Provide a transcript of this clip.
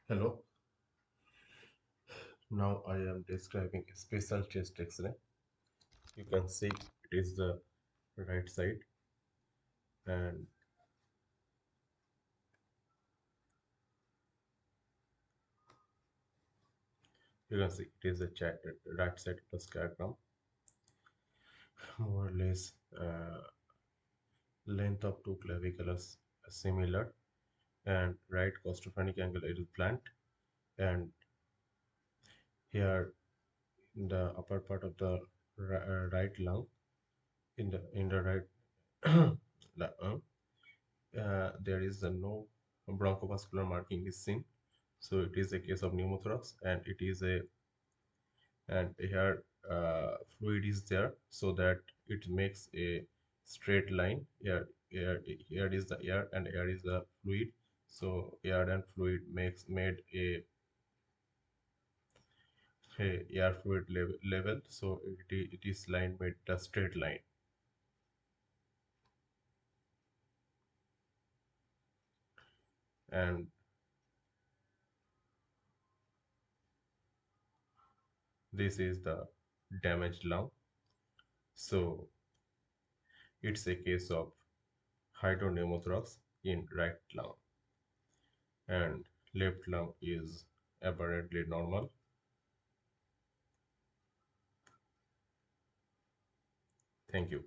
Hello, now I am describing a special chest X-ray. You can see it is the right side, and you can see it is the right side of the scarecrow. More or less, length of two clavicles are similar, and right costophrenic angle is blunt, and here in the upper part of the right lung, in the right lung, there is no bronchovascular marking is seen. So it is a case of pneumothorax, and it is a and here fluid is there, so that it makes a straight line. Here is the air, and here is the fluid. So air and fluid makes made a air fluid level. So it is line made a straight line, and this is the damaged lung. So it's a case of hydropneumothorax in right lung, and left lung is apparently normal. Thank you.